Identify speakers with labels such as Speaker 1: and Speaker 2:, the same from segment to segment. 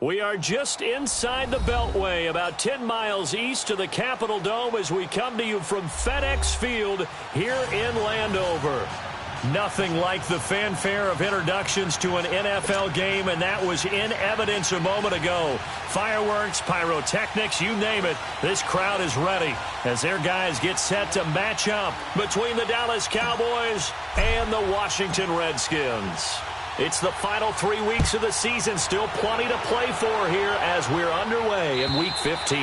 Speaker 1: We are just inside the Beltway, about 10 miles east of the Capitol Dome as we come to you from FedEx Field here in Landover. Nothing like the fanfare of introductions to an NFL game, and that was in evidence a moment ago. Fireworks, pyrotechnics, you name it. This crowd is ready as their guys get set to match up between the Dallas Cowboys and the Washington Redskins. It's the final 3 weeks of the season, still plenty to play for here as we're underway in Week 15.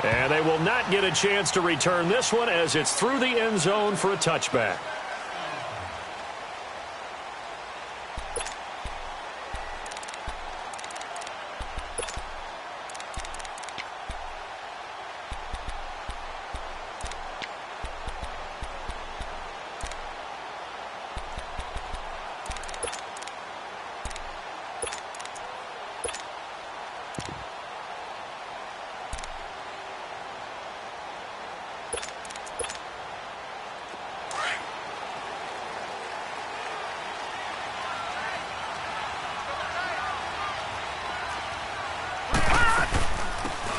Speaker 1: And they will not get a chance to return this one as it's through the end zone for a touchback.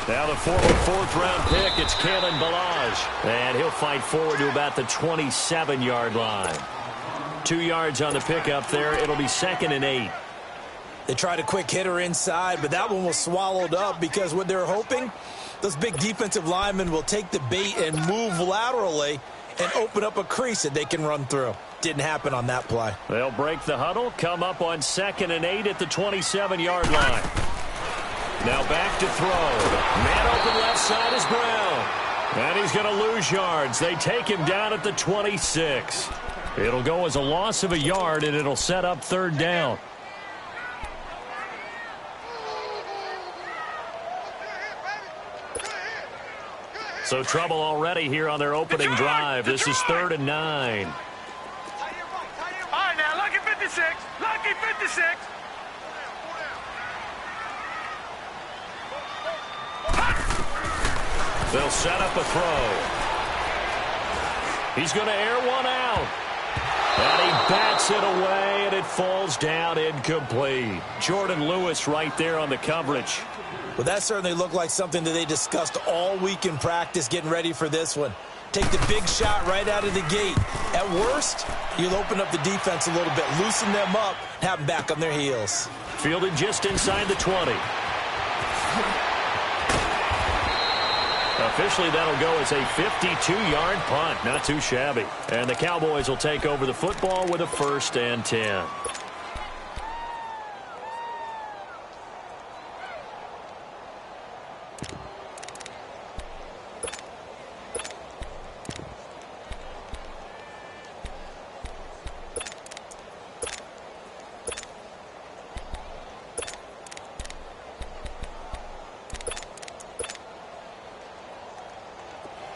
Speaker 1: Now the former fourth-round pick, it's Kalen Ballage. And he'll fight forward to about the 27-yard line. 2 yards on the pickup there. It'll be 2nd and 8.
Speaker 2: They tried a quick hitter inside, but that one was swallowed up because what they're hoping, those big defensive linemen will take the bait and move laterally and open up a crease that they can run through. Didn't happen on that play.
Speaker 1: They'll break the huddle, come up on 2nd and 8 at the 27-yard line. Now back to throw. Man open left side is Brown. And he's going to lose yards. They take him down at the 26. It'll go as a loss of a yard, and it'll set up 3rd down. So trouble already here on their opening drive. This is 3rd and 9.
Speaker 3: All right, now, lucky 56. Lucky 56.
Speaker 1: They'll set up a throw. He's going to air one out. And he bats it away, and it falls down incomplete. Jordan Lewis right there on the coverage.
Speaker 2: Well, that certainly looked like something that they discussed all week in practice getting ready for this one. Take the big shot right out of the gate. At worst, you'll open up the defense a little bit, loosen them up, have them back on their heels.
Speaker 1: Fielded just inside the 20. Officially, that'll go as a 52-yard punt. Not too shabby. And the Cowboys will take over the football with a 1st and 10.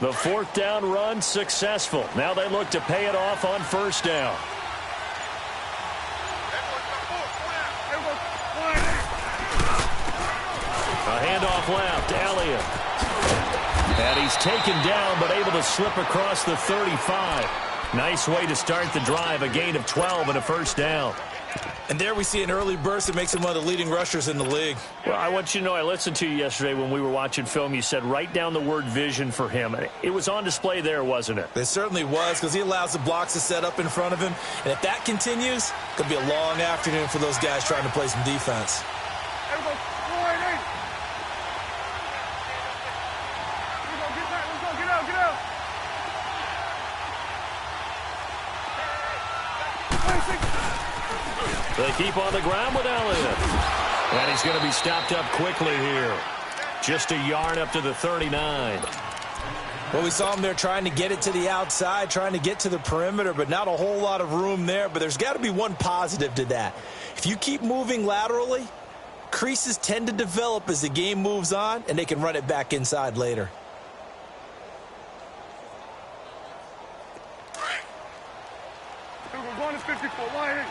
Speaker 1: The 4th down run successful. Now they look to pay it off on 1st down. A handoff left, Elliott. And he's taken down but able to slip across the 35. Nice way to start the drive, a gain of 12 and a 1st down.
Speaker 2: And there we see an early burst that makes him one of the leading rushers in the league.
Speaker 1: Well, I want you to know, I listened to you yesterday when we were watching film. You said write down the word vision for him. It was on display there, wasn't it?
Speaker 2: It certainly was, because he allows the blocks to set up in front of him. And if that continues, it could be a long afternoon for those guys trying to play some defense.
Speaker 1: They keep on the ground with Elliott. And he's going to be stopped up quickly here. Just a yard up to the 39.
Speaker 2: Well, we saw him there trying to get it to the outside, trying to get to the perimeter, but not a whole lot of room there. But there's got to be one positive to that. If you keep moving laterally, creases tend to develop as the game moves on, and they can run it back inside later.
Speaker 3: Going to 54, wide.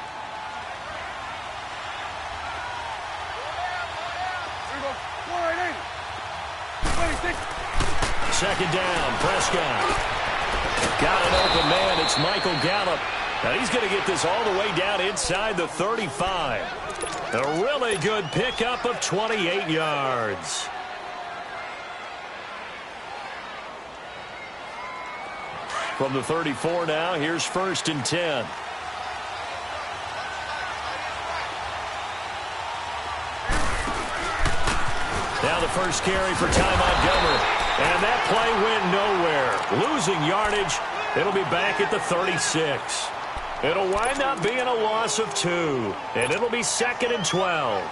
Speaker 1: 2nd down, Prescott. Got an open man. It's Michael Gallup. Now he's going to get this all the way down inside the 35. A really good pickup of 28 yards. From the 34 now, here's 1st and 10. Now the first carry for Ty Montgomery. And that play went nowhere. Losing yardage. It'll be back at the 36. It'll wind up being a loss of 2. And it'll be 2nd and 12.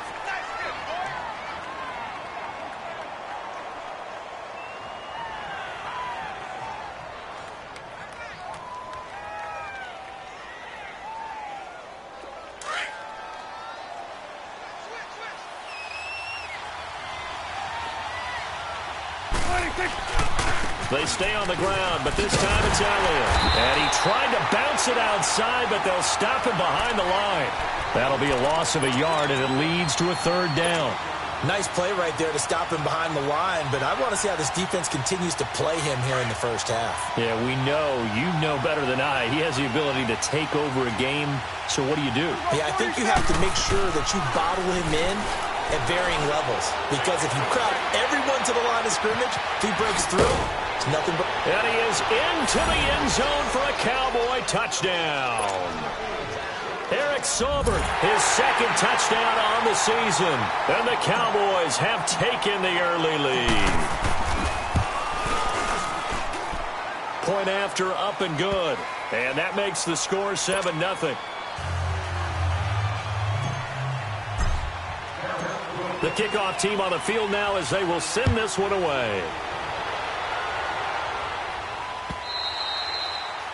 Speaker 1: They stay on the ground, but this time it's Elliott. And he tried to bounce it outside, but they'll stop him behind the line. That'll be a loss of a yard, and it leads to a 3rd down.
Speaker 2: Nice play right there to stop him behind the line, but I want to see how this defense continues to play him here in the first half.
Speaker 1: Yeah, we know. You know better than I. He has the ability to take over a game, so what do you do?
Speaker 2: Yeah, I think you have to make sure that you bottle him in at varying levels, because if you crowd everyone to the line of scrimmage, if he breaks through, it's nothing but...
Speaker 1: And he is into the end zone for a Cowboy touchdown. Eric Saubert, his 2nd touchdown on the season. And the Cowboys have taken the early lead. Point after, up and good. And that makes the score 7-0. The kickoff team on the field now as they will send this one away.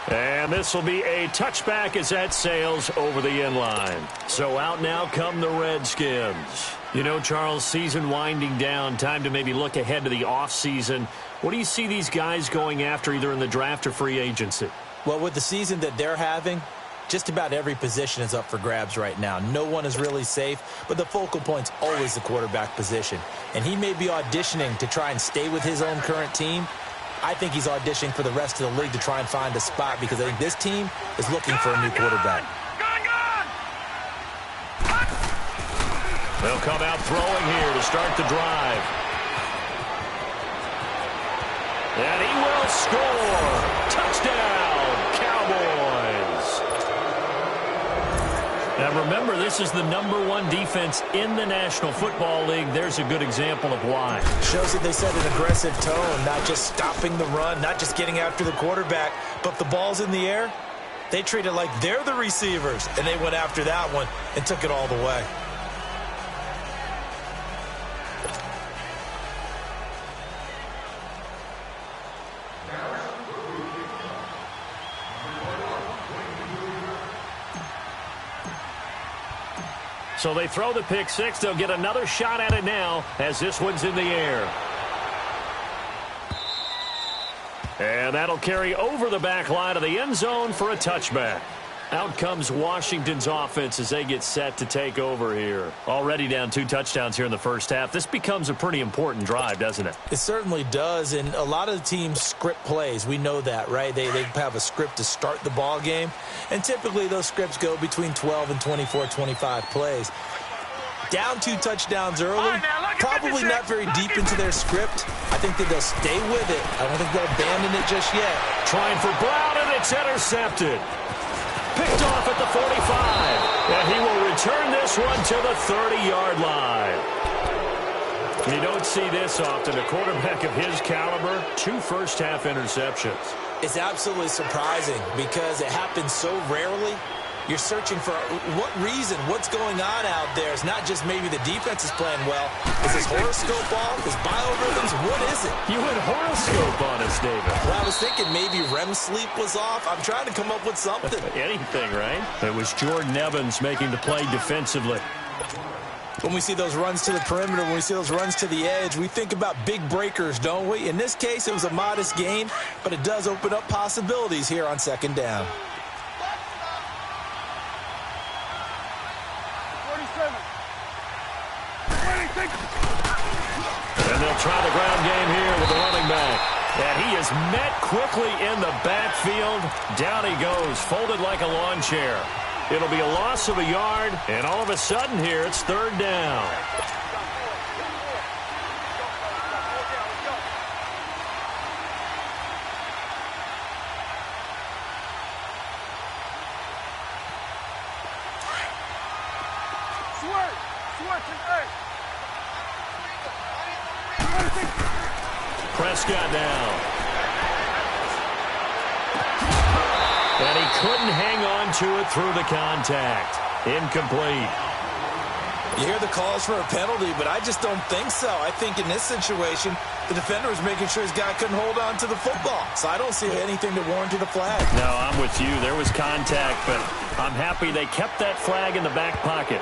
Speaker 1: And this will be a touchback as that sails over the end line. So out now come the Redskins. You know, Charles, season winding down, time to maybe look ahead to the offseason. What do you see these guys going after either in the draft or free agency?
Speaker 2: Well, with the season that they're having, just about every position is up for grabs right now. No one is really safe, but the focal point's always the quarterback position. And he may be auditioning to try and stay with his own current team. I think he's auditioning for the rest of the league to try and find a spot because I think this team is looking for a new quarterback.
Speaker 1: They'll come out throwing here to start the drive. And he will score. Touchdown, Cowboys. Now remember, this is the #1 defense in the National Football League. There's a good example of why.
Speaker 2: Shows that they set an aggressive tone, not just stopping the run, not just getting after the quarterback, but if the ball's in the air, they treat it like they're the receivers, and they went after that one and took it all the way.
Speaker 1: So they throw the pick six. They'll get another shot at it now as this one's in the air. And that'll carry over the back line of the end zone for a touchback. Out comes Washington's offense as they get set to take over here. Already down 2 touchdowns here in the first half. This becomes a pretty important drive, doesn't it?
Speaker 2: It certainly does, and a lot of the teams script plays. We know that, right? They have a script to start the ball game, and typically those scripts go between 12 and 24, 25 plays. Down 2 touchdowns early, probably not very deep into their script. I think that they'll stay with it. I don't think they'll abandon it just yet.
Speaker 1: Trying for Brown, and it's intercepted. Picked off at the 45. And he will return this one to the 30-yard line. You don't see this often. A quarterback of his caliber, 2 first-half interceptions.
Speaker 2: It's absolutely surprising because it happens so rarely. You're searching for what reason, what's going on out there. It's not just maybe the defense is playing well. Is this horoscope off? Is biorhythms? What is it?
Speaker 1: You went horoscope on us, David.
Speaker 2: Well, I was thinking maybe REM sleep was off. I'm trying to come up with something.
Speaker 1: Anything, right? It was Jordan Evans making the play defensively.
Speaker 2: When we see those runs to the perimeter, when we see those runs to the edge, we think about big breakers, don't we? In this case, it was a modest gain, but it does open up possibilities here on 2nd down.
Speaker 1: And they'll try the ground game here with the running back. And he is met quickly in the backfield. Down he goes, folded like a lawn chair. It'll be a loss of a yard, and all of a sudden here, it's third down. Prescott down. And he couldn't hang on to it through the contact. Incomplete.
Speaker 2: You hear the calls for a penalty, but I just don't think so. I think in this situation, the defender was making sure his guy couldn't hold on to the football. So I don't see anything to warrant a flag.
Speaker 1: No, I'm with you. There was contact, but I'm happy they kept that flag in the back pocket.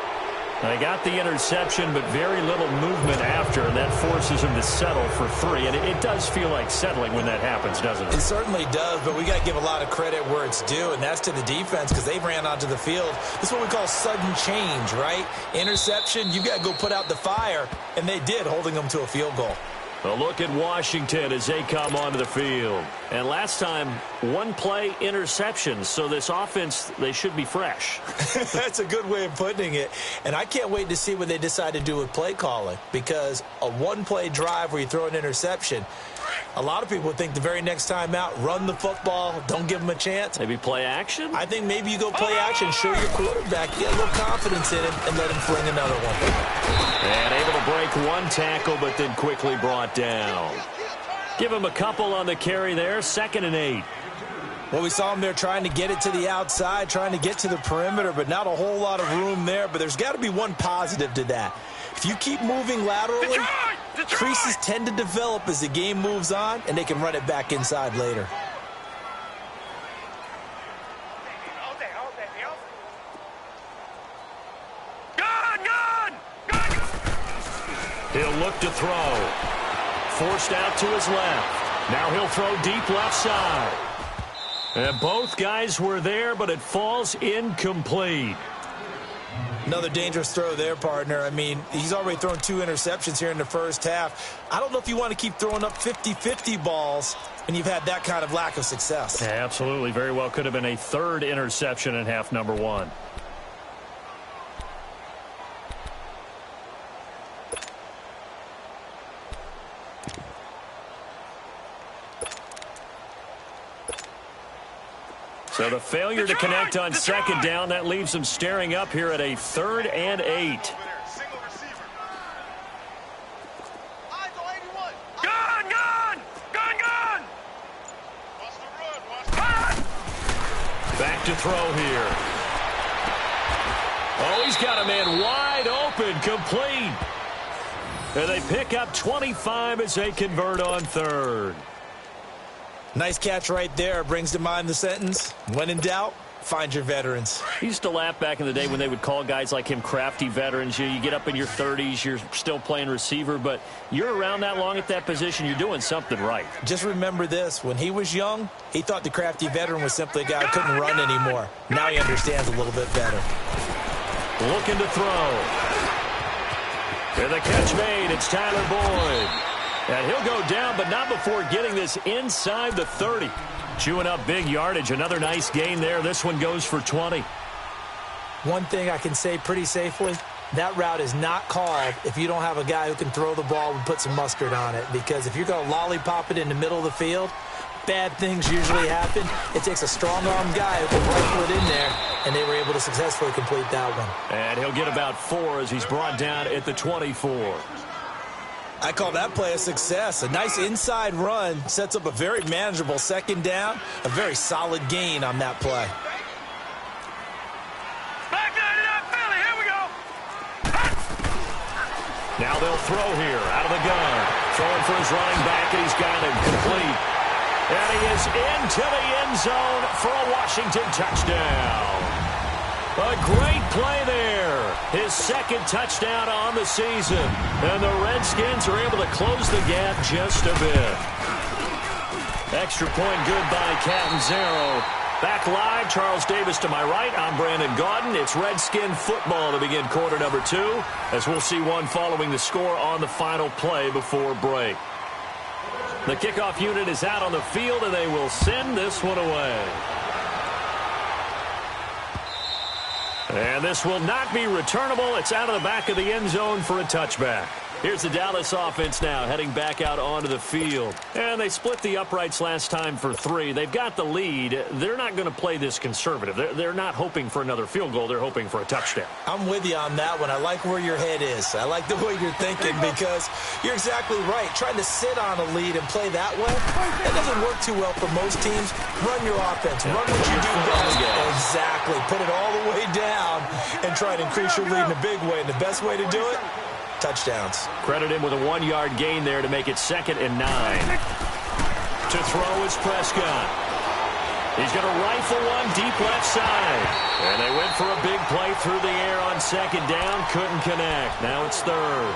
Speaker 1: They got the interception, but very little movement after, and that forces him to settle for 3. And it does feel like settling when that happens, doesn't it?
Speaker 2: It certainly does, but we got to give a lot of credit where it's due, and that's to the defense because they ran onto the field. This is what we call sudden change, right? Interception, you got to go put out the fire, and they did, holding them to a field goal.
Speaker 1: A look at Washington as they come onto the field. And last time, one-play interception. So this offense, they should be fresh.
Speaker 2: That's a good way of putting it. And I can't wait to see what they decide to do with play calling. Because a one-play drive where you throw an interception, a lot of people think the very next time out, run the football, don't give them a chance.
Speaker 1: Maybe play action?
Speaker 2: I think maybe you go play action, show your quarterback, get a little confidence in him, and let him fling another one.
Speaker 1: And able to break one tackle, but then quickly brought down. Give him a couple on the carry there, 2nd and 8.
Speaker 2: Well, we saw him there trying to get it to the outside, trying to get to the perimeter, but not a whole lot of room there. But there's got to be one positive to that. If you keep moving laterally, creases tend to develop as the game moves on, and they can run it back inside later.
Speaker 1: He'll look to throw. Forced out to his left. Now he'll throw deep left side. And both guys were there, but it falls incomplete.
Speaker 2: Another dangerous throw there, partner. I mean, he's already thrown 2 interceptions here in the first half. I don't know if you want to keep throwing up 50-50 balls when you've had that kind of lack of success.
Speaker 1: Yeah, absolutely. Very well could have been a 3rd interception in half number 1. So the failure to connect on 2nd down, that leaves them staring up here at a 3rd and 8. Back to throw here. Oh, he's got a man wide open, complete. And they pick up 25 as they convert on 3rd.
Speaker 2: Nice catch right there. Brings to mind the sentence, when in doubt, find your veterans.
Speaker 1: He used to laugh back in the day when they would call guys like him crafty veterans. You get up in your 30s, you're still playing receiver, but you're around that long at that position, you're doing something right.
Speaker 2: Just remember this. When he was young, he thought the crafty veteran was simply a guy who couldn't run anymore. Now he understands a little bit better.
Speaker 1: Looking to throw. And the catch made. It's Tyler Boyd. And he'll go down, but not before getting this inside the 30. Chewing up big yardage. Another nice gain there. This one goes for 20.
Speaker 2: One thing I can say pretty safely, that route is not called if you don't have a guy who can throw the ball and put some mustard on it. Because if you're going to lollipop it in the middle of the field, bad things usually happen. It takes a strong-arm guy who can rifle it in there, and they were able to successfully complete that one.
Speaker 1: And he'll get about 4 as he's brought down at the 24.
Speaker 2: I call that play a success. A nice inside run sets up a very manageable 2nd down, a very solid gain on that play.
Speaker 3: Here we go.
Speaker 1: Now they'll throw here out of the gun. Throwing for his running back, and he's got him complete. And he is into the end zone for a Washington touchdown. A great play there. His 2nd touchdown on the season. And the Redskins are able to close the gap just a bit. Extra point good by Catanzaro. Back live, Charles Davis to my right. I'm Brandon Gaudin. It's Redskin football to begin quarter number 2, as we'll see one following the score on the final play before break. The kickoff unit is out on the field, and they will send this one away. And this will not be returnable. It's out of the back of the end zone for a touchback. Here's the Dallas offense now heading back out onto the field. And they split the uprights last time for 3. They've got the lead. They're not going to play this conservative. They're not hoping for another field goal. They're hoping for a touchdown.
Speaker 2: I'm with you on that one. I like where your head is. I like the way you're thinking because you're exactly right. Trying to sit on a lead and play that way, that doesn't work too well for most teams. Run your offense. Run what you do best. Exactly. Put it all the way down and try to increase your lead in a big way. And the best way to do it? Touchdowns.
Speaker 1: Credit him with a 1-yard gain there to make it 2nd and 9. To throw is Prescott. He's going to rifle one deep left side. And they went for a big play through the air on 2nd down. Couldn't connect. Now it's 3rd.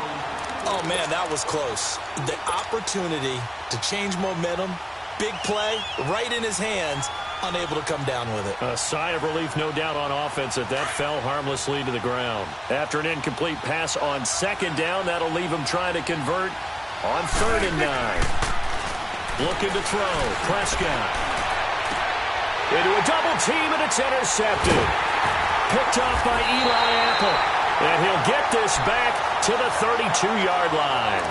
Speaker 2: Oh, man, that was close. The opportunity to change momentum, big play, right in his hands, unable to come down with it.
Speaker 1: A sigh of relief, no doubt, on offense that fell harmlessly to the ground. After an incomplete pass on 2nd down, that'll leave him trying to convert on 3rd and 9. Looking to throw. Prescott. Into a double team, and it's intercepted. Picked off by Eli Apple. And he'll get this back to the 32-yard line.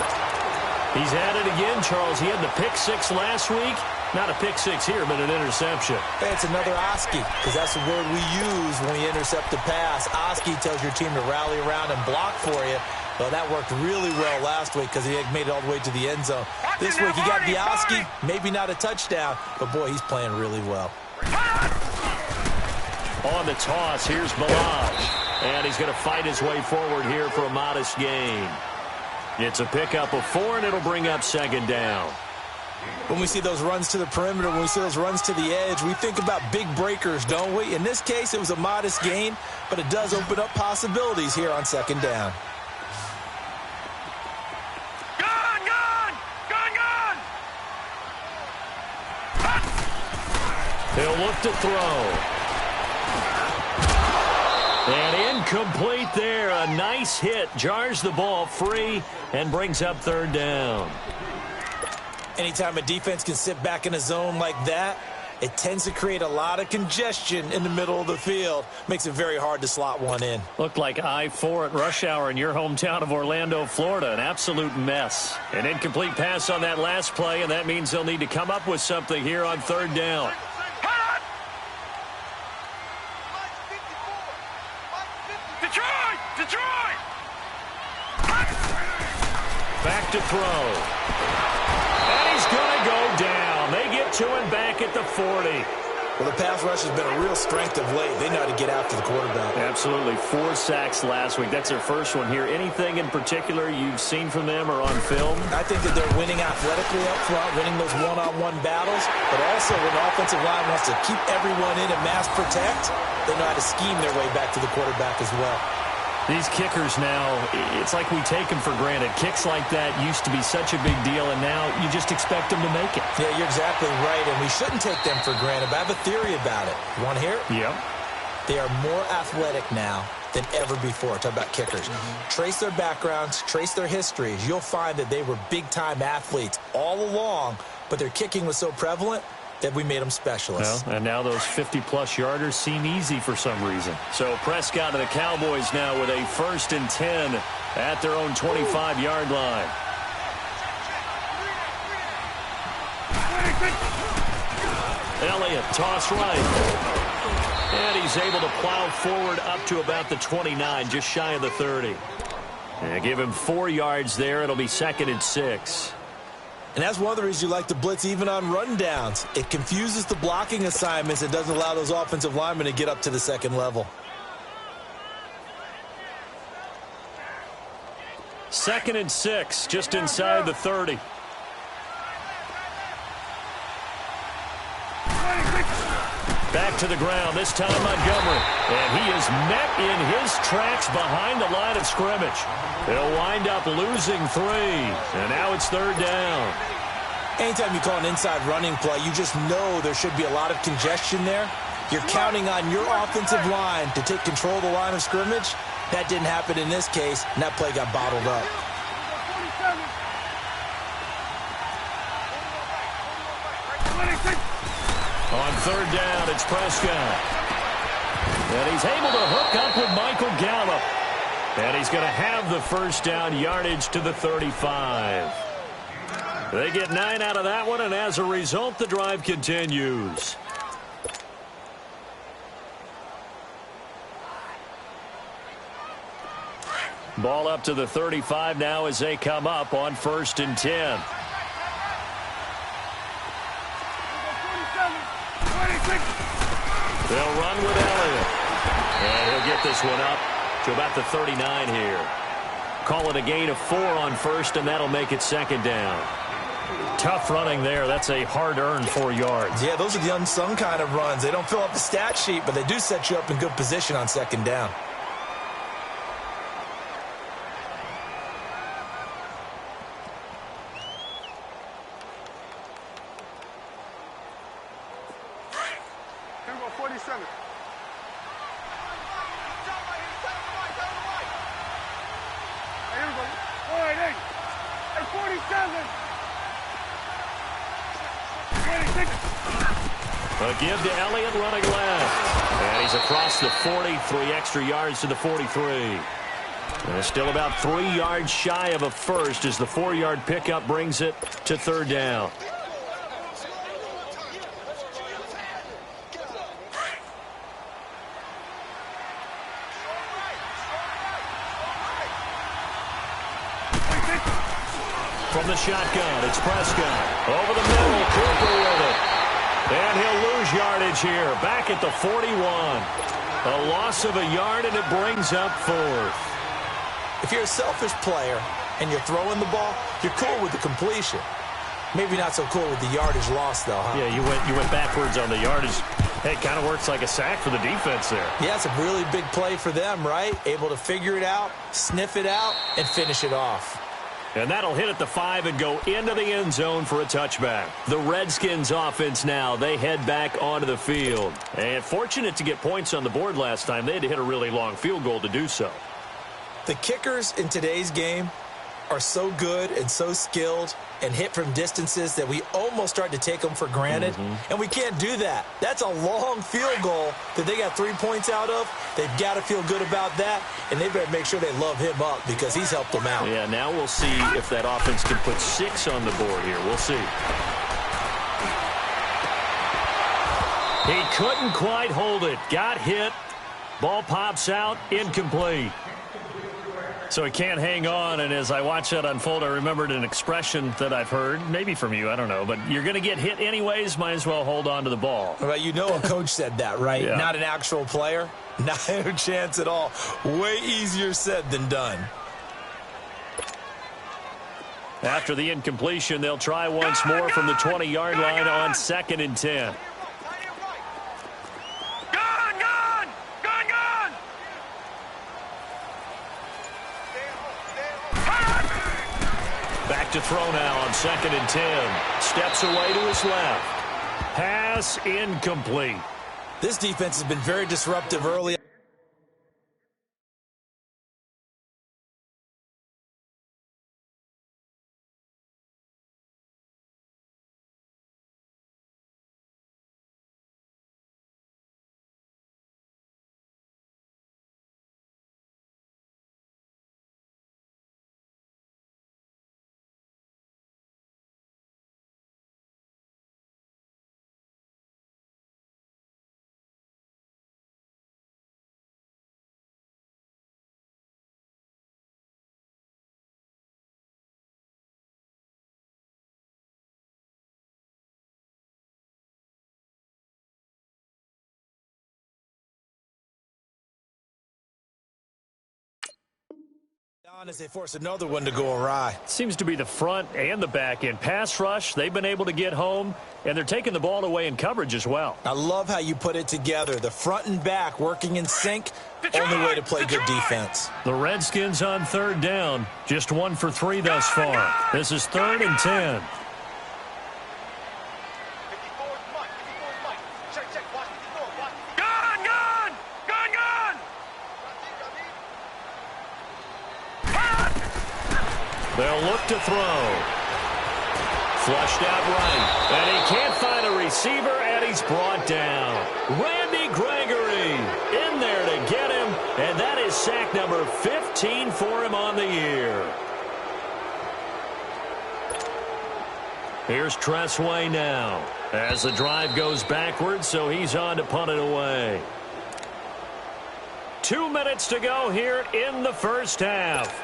Speaker 1: He's at it again, Charles. He had the pick 6 last week. Not a pick 6 here, but an interception.
Speaker 2: Hey, it's another Oski, because that's the word we use when we intercept the pass. Oski tells your team to rally around and block for you. Well, that worked really well last week because he had made it all the way to the end zone. This week, he got the Oski, maybe not a touchdown, but, boy, he's playing really well.
Speaker 1: On the toss, here's Balaj. And he's going to fight his way forward here for a modest gain. It's a pickup of 4, and it'll bring up 2nd down.
Speaker 2: When we see those runs to the perimeter, when we see those runs to the edge, we think about big breakers, don't we? In this case, it was a modest gain, but it does open up possibilities here on 2nd down.
Speaker 1: He'll look to throw. And incomplete there. A nice hit. Jars the ball free and brings up 3rd down.
Speaker 2: Anytime a defense can sit back in a zone like that, it tends to create a lot of congestion in the middle of the field. Makes it very hard to slot one in.
Speaker 1: Looked like I-4 at rush hour in your hometown of Orlando, Florida. An absolute mess. An incomplete pass on that last play, and that means they'll need to come up with something here on 3rd down.
Speaker 3: Detroit!
Speaker 1: Back to throw. And he's going to go down. They get to him back at the 40.
Speaker 2: Well, the pass rush has been a real strength of late. They know how to get after the quarterback.
Speaker 1: Absolutely. 4 sacks last week. That's their first one here. Anything in particular you've seen from them or on film?
Speaker 2: I think that they're winning athletically up front, winning those one-on-one battles, but also when the offensive line wants to keep everyone in and mass protect, they know how to scheme their way back to the quarterback as well.
Speaker 1: These kickers now, it's like we take them for granted. Kicks like that used to be such a big deal, and now you just expect them to make it.
Speaker 2: Yeah, you're exactly right, and we shouldn't take them for granted, but I have a theory about it. You want to hear it?
Speaker 1: Yep.
Speaker 2: They are more athletic now than ever before. Talk about kickers. Trace their backgrounds, trace their histories. You'll find that they were big-time athletes all along, but their kicking was so prevalent that we made them specialists.
Speaker 1: Well, and now those 50-plus yarders seem easy for some reason. So Prescott and the Cowboys now with a 1st and 10 at their own 25-yard line. Elliott, toss right. And he's able to plow forward up to about the 29, just shy of the 30. And give him 4 yards there. It'll be 2nd and 6.
Speaker 2: And that's one of the reasons you like to blitz even on rundowns. It confuses the blocking assignments and doesn't allow those offensive linemen to get up to the 2nd level.
Speaker 1: 2nd and 6, just inside the 30. Back to the ground, this time Montgomery. And he is met in his tracks behind the line of scrimmage. They'll wind up losing 3. And now it's 3rd down.
Speaker 2: Anytime you call an inside running play, you just know there should be a lot of congestion there. You're counting on your offensive line to take control of the line of scrimmage. That didn't happen in this case, and that play got bottled up.
Speaker 1: On 3rd down, it's Prescott. And he's able to hook up with Michael Gallup. And he's going to have the first down yardage to the 35. They get 9 out of that one, and as a result, the drive continues. Ball up to the 35 now as they come up on 1st and 10. They'll run with Elliott. And he'll get this one up to about the 39 here. Call it a gain of 4 on 1st, and that'll make it 2nd down. Tough running there. That's a hard-earned 4 yards.
Speaker 2: Yeah, those are the unsung kind of runs. They don't fill up the stat sheet, but they do set you up in good position on 2nd down.
Speaker 1: A give to Elliott running left. And he's across the 40, 3 extra yards to the 43. And still about 3 yards shy of a first as the 4-yard pickup brings it to 3rd down. From the shotgun, it's Prescott. Over the middle, Cooper with it. And he'll lose yardage here, back at the 41. A loss of a yard, and it brings up 4th.
Speaker 2: If you're a selfish player and you're throwing the ball, you're cool with the completion. Maybe not so cool with the yardage loss, though, huh?
Speaker 1: Yeah, you went backwards on the yardage. Hey, it kind of works like a sack for the defense there.
Speaker 2: Yeah, it's a really big play for them, right? Able to figure it out, sniff it out, and finish it off.
Speaker 1: And that'll hit at the 5 and go into the end zone for a touchback. The Redskins offense now, they head back onto the field. And fortunate to get points on the board last time. They had to hit a really long field goal to do so.
Speaker 2: The kickers in today's game are so good and so skilled and hit from distances that we almost start to take them for granted. And we can't do that. That's a long field goal that they got 3 points out of. They've got to feel good about that, and they better make sure they love him up because he's helped them out.
Speaker 1: Yeah, now we'll see if that offense can put 6 on the board here. We'll see. He couldn't quite hold it. Got hit. Ball pops out. Incomplete. So he can't hang on, and as I watch that unfold, I remembered an expression that I've heard, maybe from you, I don't know, but you're going to get hit anyways, might as well hold on to the ball.
Speaker 2: Well, you know a coach said that, right?
Speaker 1: Yeah.
Speaker 2: Not an actual player. Not a chance at all. Way easier said than done.
Speaker 1: After the incompletion, they'll try once more from the 20-yard line on 2nd and 10. Back to throw now on 2nd and 10. Steps away to his left. Pass incomplete.
Speaker 2: This defense has been very disruptive early. As they force another one to go awry.
Speaker 1: Seems to be the front and the back end. Pass rush, they've been able to get home, and they're taking the ball away in coverage as well.
Speaker 2: I love how you put it together. The front and back working in sync. Only way to play good defense.
Speaker 1: The Redskins on 3rd down. Just 1 for 3 thus far. This is 3rd and 10. They'll look to throw. Flushed out right. And he can't find a receiver, and he's brought down. Randy Gregory in there sack number 15 for him on the year. Here's Tressway now as the drive goes backwards, so he's on to punt it away. 2 minutes to go here in the first half.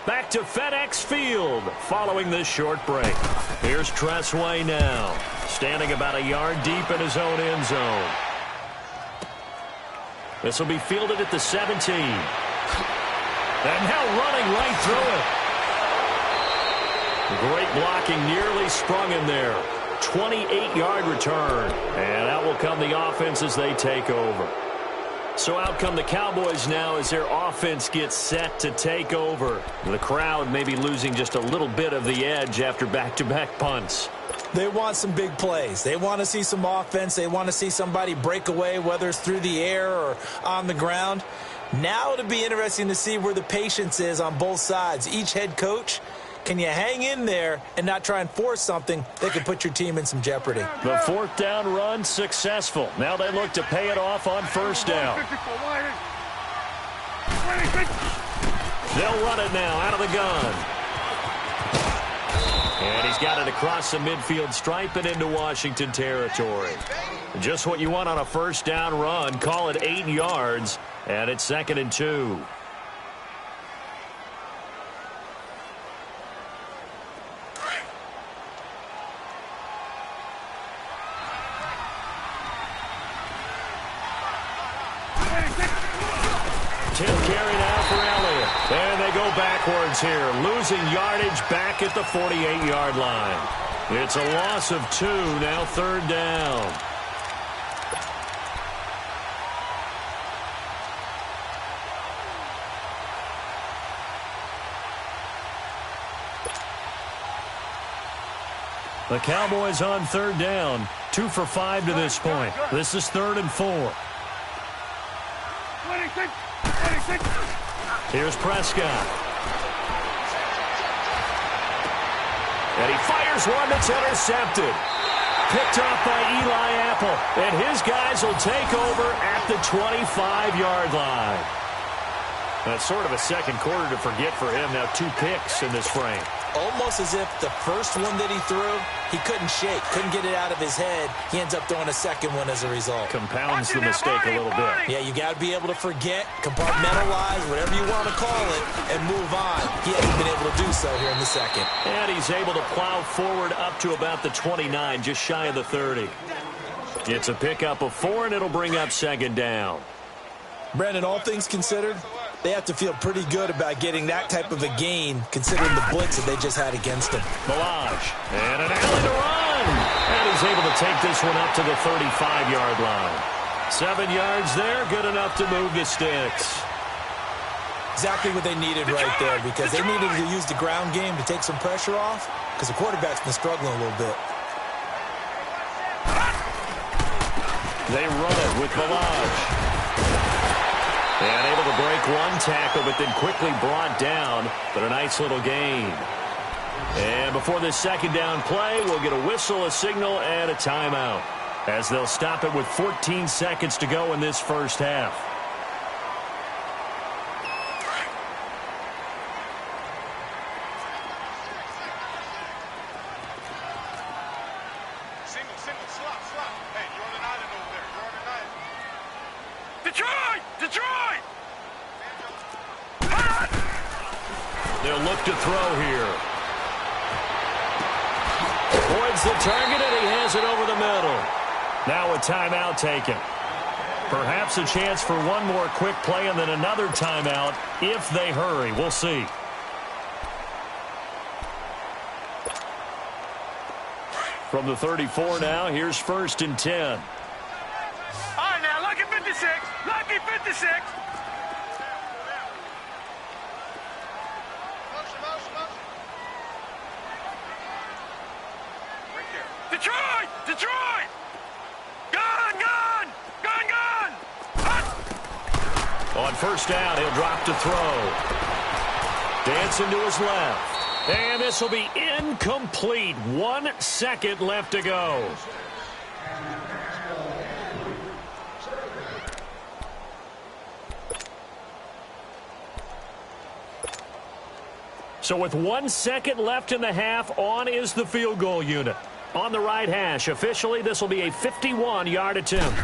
Speaker 1: Back to FedEx Field following this short break. Here's Tressway now, standing about a yard deep in his own end zone. This will be fielded at the 17. And now running right through it. Great blocking, nearly sprung him there. 28-yard return. And out will come the offense as they take over. So out come the Cowboys now as their offense gets set to take over. The crowd may be losing just a little bit of the edge after back-to-back punts.
Speaker 2: They want some big plays. They want to see some offense. They want to see somebody break away, whether it's through the air or on the ground. Now it'll be interesting to see where the patience is on both sides. Each head coach, can you hang in there and not try and force something that could put your team in some jeopardy?
Speaker 1: The fourth down run successful. Now they look to pay it off on first down. They'll run it now out of the gun. And he's got it across the midfield stripe and into Washington territory. Just what you want on a first down run. Call it 8 yards, and it's 2nd and 2. Carry now for Elliott. And they go backwards here, losing yardage back at the 48-yard line. It's a loss of 2, now 3rd down. The Cowboys on 3rd down, 2 for 5 to this point. This is 3rd and 4. Here's Prescott. And he fires one that's intercepted. Picked off by Eli Apple. And his guys will take over at the 25-yard line. That's sort of a second quarter to forget for him. Now 2 picks in this frame.
Speaker 2: Almost as if the first one that he threw, he couldn't shake, couldn't get it out of his head. He ends up throwing a second one as a result.
Speaker 1: Compounds the mistake a little bit.
Speaker 2: Yeah, you got to be able to forget, compartmentalize, whatever you want to call it, and move on. He hasn't been able to do so here in the second.
Speaker 1: And he's able to plow forward up to about the 29, just shy of the 30. It's a pickup of 4, and it'll bring up 2nd down.
Speaker 2: Brandon, all things considered, they have to feel pretty good about getting that type of a gain, considering the blitz that they just had against them.
Speaker 1: Milage, and an alley to run. And he's able to take this one up to the 35-yard line. 7 yards there, good enough to move the sticks.
Speaker 2: Exactly what they needed right there, because they needed to use the ground game to take some pressure off, because the quarterback's been struggling a little bit.
Speaker 1: They run it with Milage. And able to break one tackle, but then quickly brought down. But a nice little gain. And before this 2nd down play, we'll get a whistle, a signal, and a timeout, as they'll stop it with 14 seconds to go in this first half.
Speaker 3: Detroit!
Speaker 1: They'll look to throw here. Avoids the target, and he has it over the middle. Now a timeout taken. Perhaps a chance for one more quick play and then another timeout if they hurry. We'll see. From the 34 now, here's 1st and 10.
Speaker 3: All right, now, lucky 56. Lucky 56. Detroit! Detroit! Gun!
Speaker 1: On first down, he'll drop to throw. Dancing to his left. And this will be incomplete. 1 second left to go. So with 1 second left in the half, on is the field goal unit. On the right hash, officially this will be a 51-yard attempt.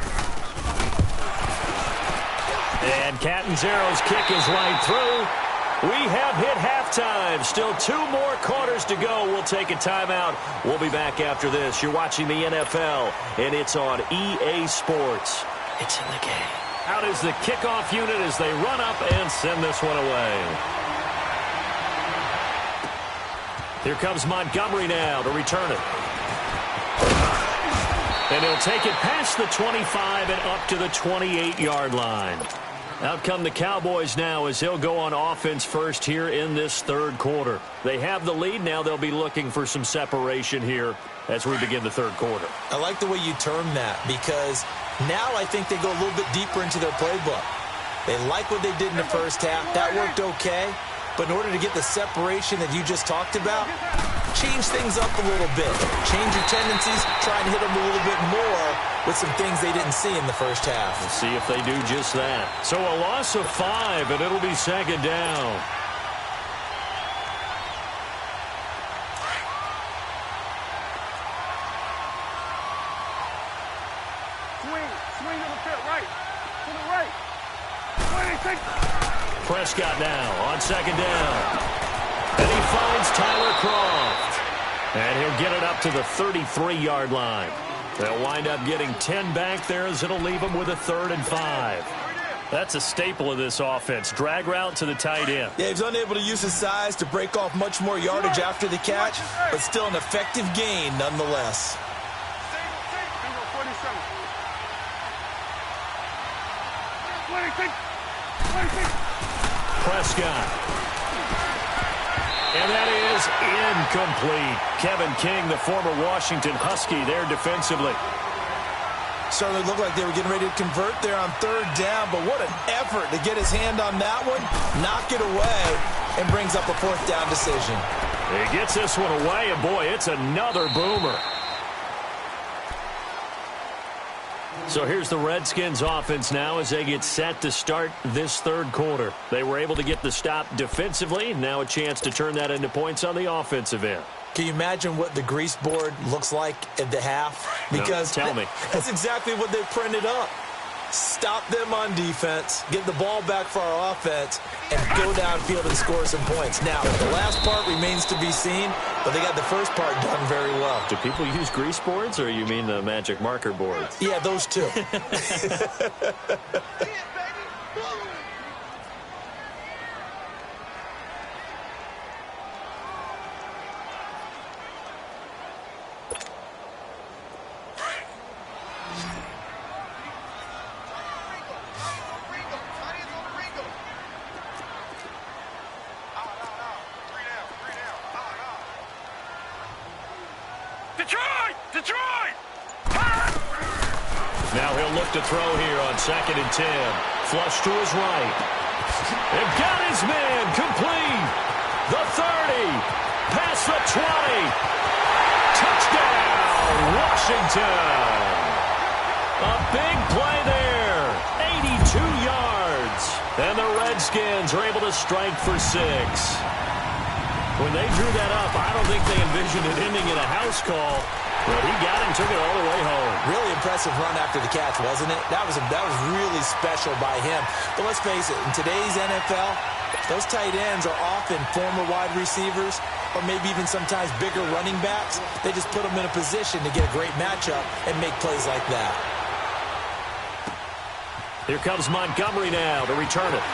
Speaker 1: And Catanzaro's kick is right through. We have hit halftime. Still 2 more quarters to go. We'll take a timeout. We'll be back after this. You're watching the NFL, and it's on EA Sports. It's in the game. Out is the kickoff unit as they run up and send this one away. Here comes Montgomery now to return it. And he'll take it past the 25 and up to the 28-yard line. Out come the Cowboys now as they'll go on offense first here in this third quarter. They have the lead. Now they'll be looking for some separation here as we begin the third quarter.
Speaker 2: I like the way you term that because now I think they go a little bit deeper into their playbook. They like what they did in the first half. That worked okay. But in order to get the separation that you just talked about, change things up a little bit. Change your tendencies, try and hit them a little bit more with some things they didn't see in the first half.
Speaker 1: We'll see if they do just that. So a loss of 5, and it'll be second down.
Speaker 3: Swing to the pit, right. To the right.
Speaker 1: Prescott now on second down. And he finds Tyler Croft. And he'll get it up to the 33-yard line. They'll wind up getting 10 back there as it'll leave them with a 3rd and 5. That's a staple of this offense. Drag route to the tight end.
Speaker 2: Yeah, he's unable to use his size to break off much more yardage after the catch, but still an effective gain nonetheless.
Speaker 1: Prescott. And that is incomplete. Kevin King, the former Washington Husky, there defensively.
Speaker 2: Certainly looked like they were getting ready to convert there on 3rd down, but what an effort to get his hand on that one, knock it away, and brings up a 4th down decision.
Speaker 1: He gets this one away, and boy, it's another boomer. So here's the Redskins offense now as they get set to start this third quarter. They were able to get the stop defensively. Now a chance to turn that into points on the offensive end.
Speaker 2: Can you imagine what the grease board looks like at the half? Because
Speaker 1: no, tell me.
Speaker 2: That's exactly what they printed up. Stop them on defense, get the ball back for our offense, and go downfield and score some points. Now, the last part remains to be seen, but they got the first part done very well.
Speaker 1: Do people use grease boards, or you mean the magic marker boards?
Speaker 2: Yeah, those two.
Speaker 3: Detroit!
Speaker 1: Now he'll look to throw here on 2nd and 10. Flush to his right. And got his man complete. The 30. Past the 20. Touchdown, Washington. A big play there. 82 yards. And the Redskins are able to strike for 6. When they drew that up, I don't think they envisioned it ending in a house call. But he got it and took it all the way home.
Speaker 2: Really impressive run after the catch, wasn't it? That was really special by him. But let's face it, in today's NFL, those tight ends are often former wide receivers or maybe even sometimes bigger running backs. They just put them in a position to get a great matchup and make plays like that.
Speaker 1: Here comes Montgomery now to return it.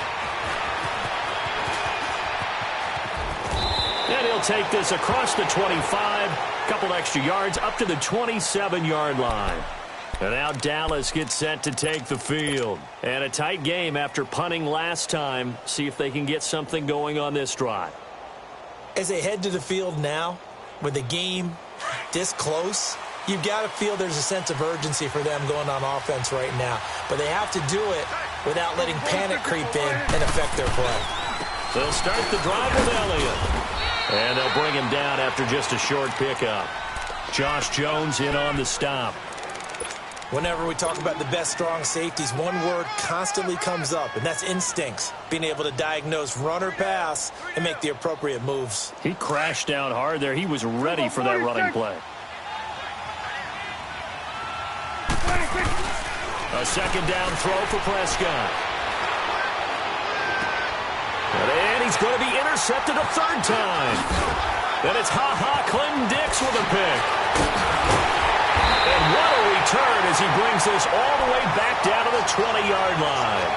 Speaker 1: And he'll take this across the 25, couple extra yards up to the 27-yard line. And now Dallas gets set to take the field. And a tight game after punting last time. See if they can get something going on this drive.
Speaker 2: As they head to the field now, with the game this close, you've got to feel there's a sense of urgency for them going on offense right now. But they have to do it without letting panic creep in and affect their play.
Speaker 1: They'll start the drive with Elliott. And they'll bring him down after just a short pickup. Josh Jones in on the stop.
Speaker 2: Whenever we talk about the best strong safeties, one word constantly comes up, and that's instincts. Being able to diagnose run or pass and make the appropriate moves.
Speaker 1: He crashed down hard there. He was ready for that running play. A second down throw for Prescott. And he's going to be intercepted a third time. Then it's Clinton Dix with a pick. And what a return as he brings this all the way back down to the 20-yard line.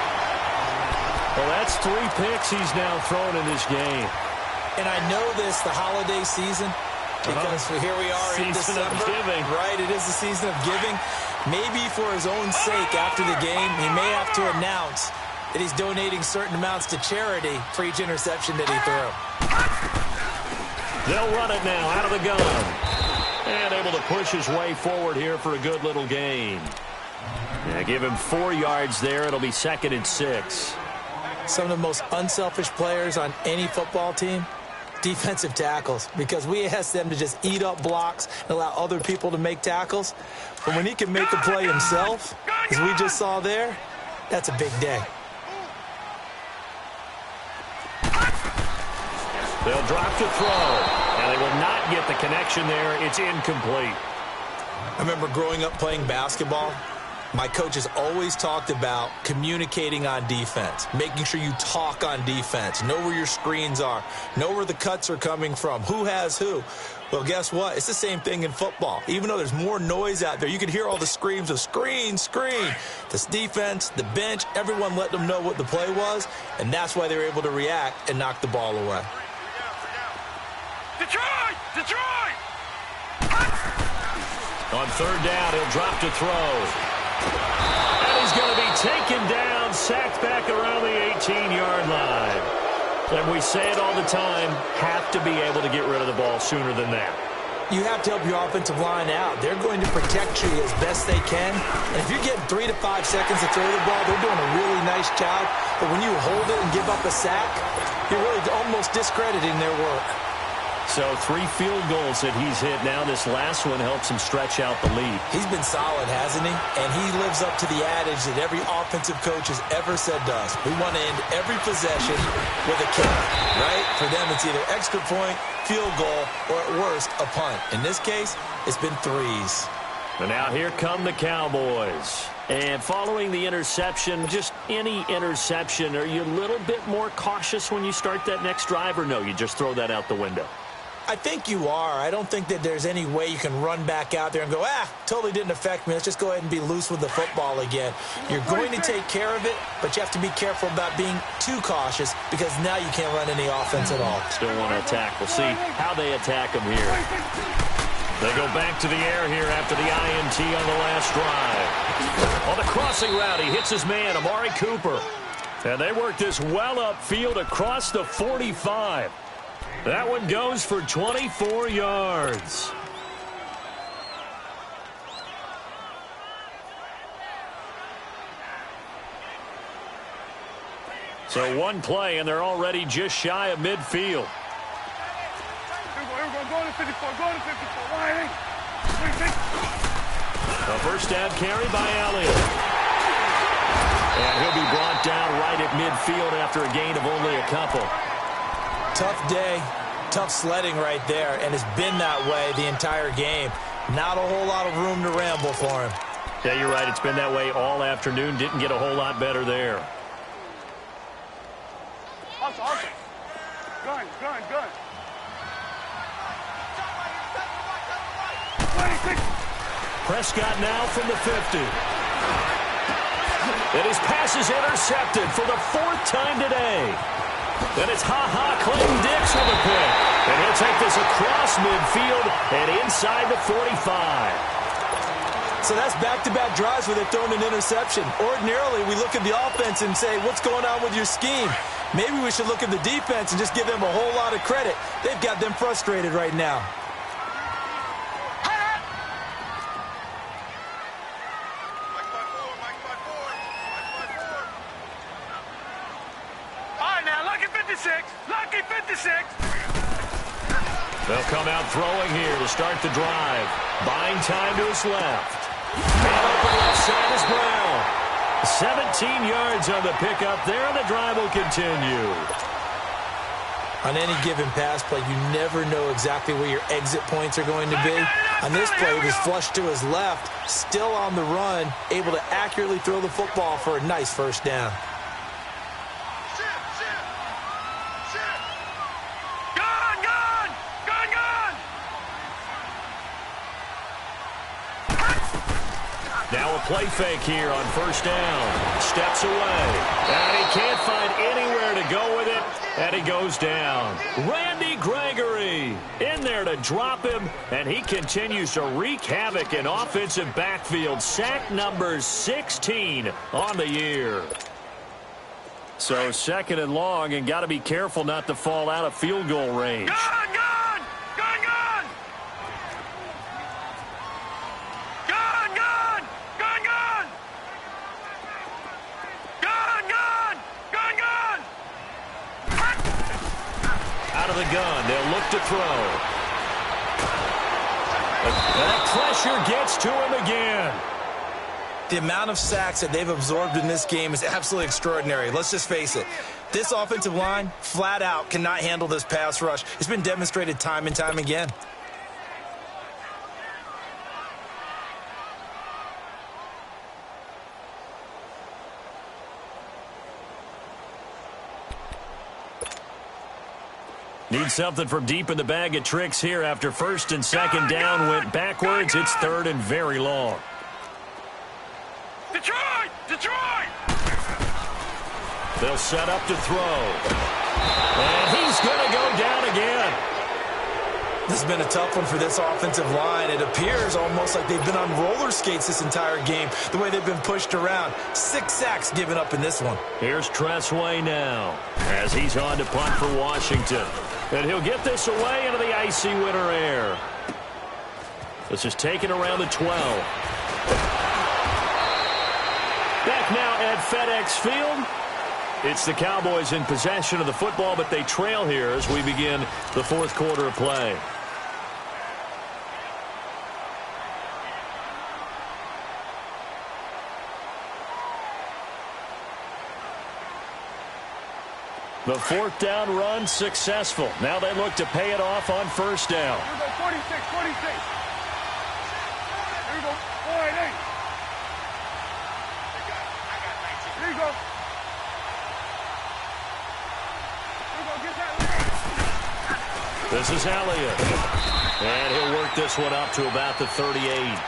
Speaker 1: Well, that's 3 picks he's now thrown in this game.
Speaker 2: And I know this, the holiday season, because here we are in December.
Speaker 1: Season of giving.
Speaker 2: Right, it is the season of giving. Maybe for his own sake after the game, he may have to announce that he's donating certain amounts to charity for each interception that he threw.
Speaker 1: They'll run it now out of the gun. And able to push his way forward here for a good little gain. Yeah, give him 4 yards there. It'll be 2nd and 6.
Speaker 2: Some of the most unselfish players on any football team, defensive tackles, because we ask them to just eat up blocks and allow other people to make tackles. But when he can make the play himself, as we just saw there, that's a big day.
Speaker 1: They'll drop to throw. And they will not get the connection there. It's incomplete.
Speaker 2: I remember growing up playing basketball. My coaches always talked about communicating on defense, making sure you talk on defense, know where your screens are, know where the cuts are coming from, who has who. Well, guess what? It's the same thing in football. Even though there's more noise out there, you can hear all the screams of screen, screen. This defense, the bench, everyone let them know what the play was, and that's why they were able to react and knock the ball away.
Speaker 3: Detroit! Detroit!
Speaker 1: On 3rd down, he'll drop to throw. And he's going to be taken down, sacked back around the 18-yard line. And we say it all the time, have to be able to get rid of the ball sooner than that.
Speaker 2: You have to help your offensive line out. They're going to protect you as best they can. And if you're getting 3 to 5 seconds to throw the ball, they're doing a really nice job. But when you hold it and give up a sack, you're really almost discrediting their work.
Speaker 1: So 3 field goals that he's hit now. This last one helps him stretch out the lead.
Speaker 2: He's been solid, hasn't he? And he lives up to the adage that every offensive coach has ever said to us. We want to end every possession with a kick, right? For them, it's either extra point, field goal, or at worst, a punt. In this case, it's been 3s.
Speaker 1: And now here come the Cowboys. And following the interception, just any interception, are you a little bit more cautious when you start that next drive, or no, you just throw that out the window?
Speaker 2: I think you are. I don't think that there's any way you can run back out there and go, totally didn't affect me. Let's just go ahead and be loose with the football again. You're going to take care of it, but you have to be careful about being too cautious because now you can't run any offense at all.
Speaker 1: Still want to attack. We'll see how they attack him here. They go back to the air here after the INT on the last drive. On the crossing route, he hits his man, Amari Cooper. And they work this well upfield across the 45. That one goes for 24 yards. So one play, and they're already just shy of midfield.
Speaker 3: Go to 54, go to 54. Why?
Speaker 1: A first down carry by Elliott. And he'll be brought down right at midfield after a gain of only a couple.
Speaker 2: Tough day, tough sledding right there, and it's been that way the entire game. Not a whole lot of room to ramble for him.
Speaker 1: Yeah, you're right. It's been that way all afternoon. Didn't get a whole lot better there.
Speaker 3: Awesome. Gun.
Speaker 1: Prescott now from the 50. And his pass is intercepted for the 4th time today. Then it's Clinton Dix with a pick. And he'll take this across midfield and inside the 45.
Speaker 2: So that's back-to-back drives where they've thrown an interception. Ordinarily, we look at the offense and say, what's going on with your scheme? Maybe we should look at the defense and just give them a whole lot of credit. They've got them frustrated right now.
Speaker 3: Lucky 56.
Speaker 1: They'll come out throwing here to start the drive. Buying time to his left. And open inside is Brown. 17 yards on the pickup there, and the drive will continue.
Speaker 2: On any given pass play, you never know exactly where your exit points are going to be. On this play, he was flushed to his left, still on the run, able to accurately throw the football for a nice first down.
Speaker 1: Now a play fake here on first down. Steps away. And he can't find anywhere to go with it. And he goes down. Randy Gregory in there to drop him. And he continues to wreak havoc in offensive backfield. Sack number 16 on the year. So second and long, and got to be careful not to fall out of field goal range. Out of the gun, they'll look to throw. And that pressure gets to him again.
Speaker 2: The amount of sacks that they've absorbed in this game is absolutely extraordinary. Let's just face it. This offensive line, flat out, cannot handle this pass rush. It's been demonstrated time and time again.
Speaker 1: Need something from deep in the bag of tricks here after first and second down went backwards. It's third and very long.
Speaker 3: Detroit! Detroit!
Speaker 1: They'll set up to throw. And he's going to go down again.
Speaker 2: This has been a tough one for this offensive line. It appears almost like they've been on roller skates this entire game, the way they've been pushed around. 6 sacks given up in this one.
Speaker 1: Here's Tressway now as he's on to punt for Washington. And he'll get this away into the icy winter air. This is taken around the 12. Back now at FedEx Field. It's the Cowboys in possession of the football, but they trail here as we begin the fourth quarter of play. The fourth down run successful. Now they look to pay it off on first down.
Speaker 3: Here we go, 46, 46. Here we go, 488. Here you go.
Speaker 1: This is Elliott. And he'll work this one up to about the 38.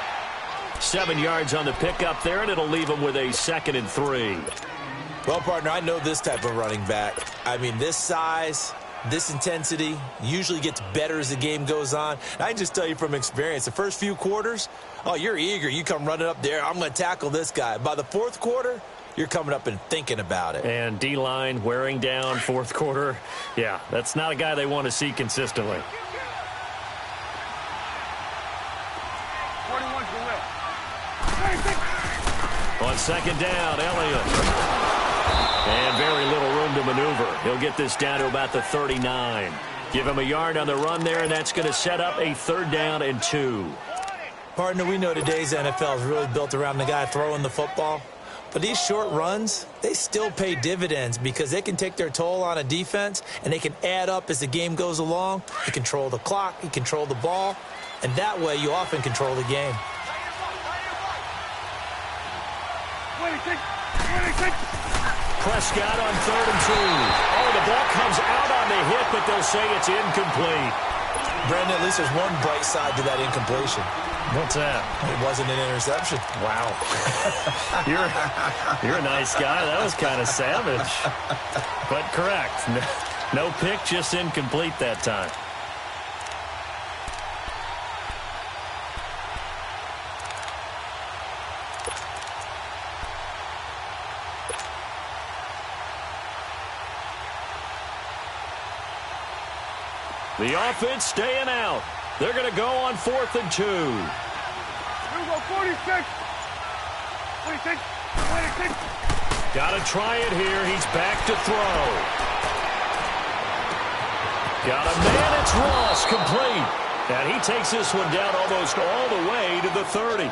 Speaker 1: 7 yards on the pickup there, and it'll leave him with a 2nd and 3.
Speaker 2: Well, partner, I know this type of running back. I mean, this size, this intensity usually gets better as the game goes on. And I can just tell you from experience, the first few quarters, oh, you're eager. You come running up there. I'm going to tackle this guy. By the fourth quarter, you're coming up and thinking about it.
Speaker 1: And D-line wearing down fourth quarter. Yeah, that's not a guy they want to see consistently.
Speaker 3: 41's the will.
Speaker 1: On second down, Elliott. And very little room to maneuver. He'll get this down to about the 39. Give him a yard on the run there, and that's going to set up a 3rd down and 2.
Speaker 2: Partner, we know today's NFL is really built around the guy throwing the football. But these short runs, they still pay dividends because they can take their toll on a defense, and they can add up as the game goes along. You control the clock, you control the ball, and that way you often control the game.
Speaker 3: 26, 26.
Speaker 1: Prescott on 3rd and 2. Oh, the ball comes out on the hit, but they'll say it's incomplete.
Speaker 2: Brandon, at least there's one bright side to that incompletion.
Speaker 1: What's that?
Speaker 2: It wasn't an interception.
Speaker 1: Wow. You're a nice guy. That was kind of savage. But correct. No pick, just incomplete that time. The offense staying out. They're going to go on 4th and 2.
Speaker 3: Here we go, 46. 26, 26.
Speaker 1: Got to try it here. He's back to throw. Got a man. It's Ross, complete. And he takes this one down almost all the way to the 30.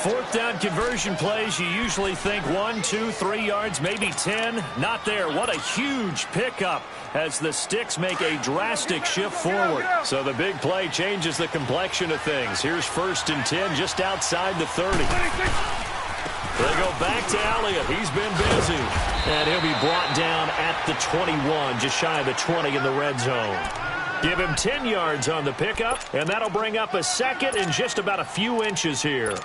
Speaker 1: Fourth down conversion plays, you usually think 1, 2, 3 yards, maybe 10. Not there. What a huge pickup as the sticks make a drastic shift forward. So the big play changes the complexion of things. Here's 1st and 10 just outside the 30. They go back to Elliott. He's been busy. And he'll be brought down at the 21, just shy of the 20 in the red zone. Give him 10 yards on the pickup, and that'll bring up a second and just about a few inches here.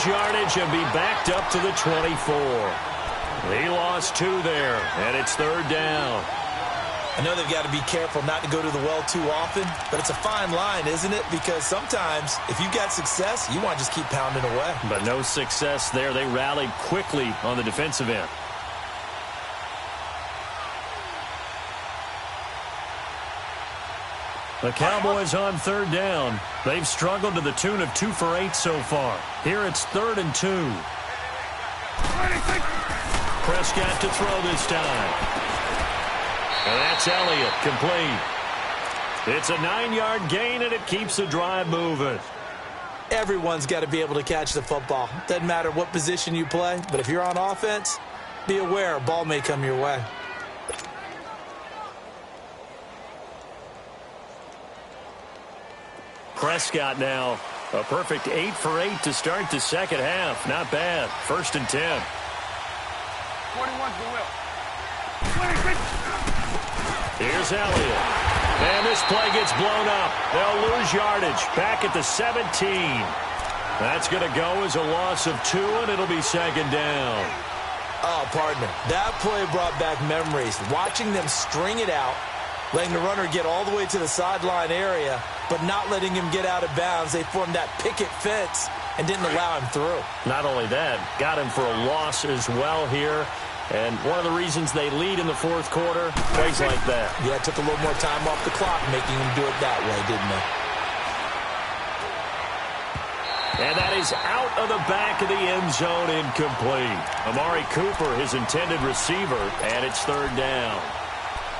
Speaker 1: Yardage and be backed up to the 24. He lost 2 there, and it's 3rd down.
Speaker 2: I know they've got to be careful not to go to the well too often, but it's a fine line, isn't it? Because sometimes if you've got success, you want to just keep pounding away.
Speaker 1: But no success there. They rallied quickly on the defensive end. The Cowboys on 3rd down. They've struggled to the tune of 2 for 8 so far. Here it's 3rd and 2. Prescott to throw this time. And that's Elliott, complete. It's a 9-yard gain, and it keeps the drive moving.
Speaker 2: Everyone's got to be able to catch the football. Doesn't matter what position you play, but if you're on offense, be aware a ball may come your way.
Speaker 1: Prescott now, a perfect 8 for 8 to start the second half. Not bad. 1st and 10.
Speaker 3: 41's the will.
Speaker 1: Here's Elliott. And this play gets blown up. They'll lose yardage. Back at the 17. That's going to go as a loss of 2, and it'll be 2nd down.
Speaker 2: Oh, partner, that play brought back memories. Watching them string it out, letting the runner get all the way to the sideline area, but not letting him get out of bounds. They formed that picket fence and didn't allow him through.
Speaker 1: Not only that, got him for a loss as well here. And one of the reasons they lead in the 4th quarter, plays like that.
Speaker 2: Yeah, it took a little more time off the clock, making him do it that way, didn't it?
Speaker 1: And that is out of the back of the end zone, incomplete. Amari Cooper, his intended receiver, and it's 3rd down.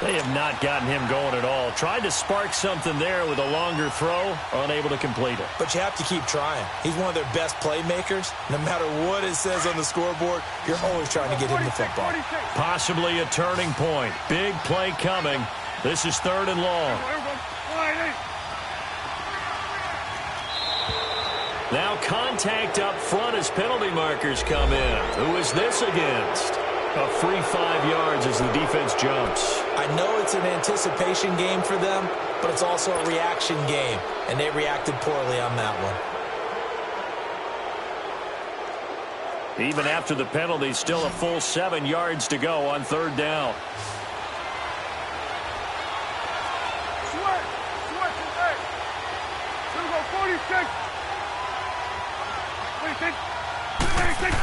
Speaker 1: They have not gotten him going at all. Tried to spark something there with a longer throw, unable to complete it.
Speaker 2: But you have to keep trying. He's one of their best playmakers. No matter what it says on the scoreboard, you're always trying to get him the football.
Speaker 1: Possibly a turning point. Big play coming. This is 3rd and long. Now contact up front as penalty markers come in. Who is this against? A free 5 yards as the defense jumps.
Speaker 2: I know it's an anticipation game for them, but it's also a reaction game, and they reacted poorly on that one.
Speaker 1: Even after the penalty, still a full 7 yards to go on 3rd down.
Speaker 3: Sweat is there. 46. 26.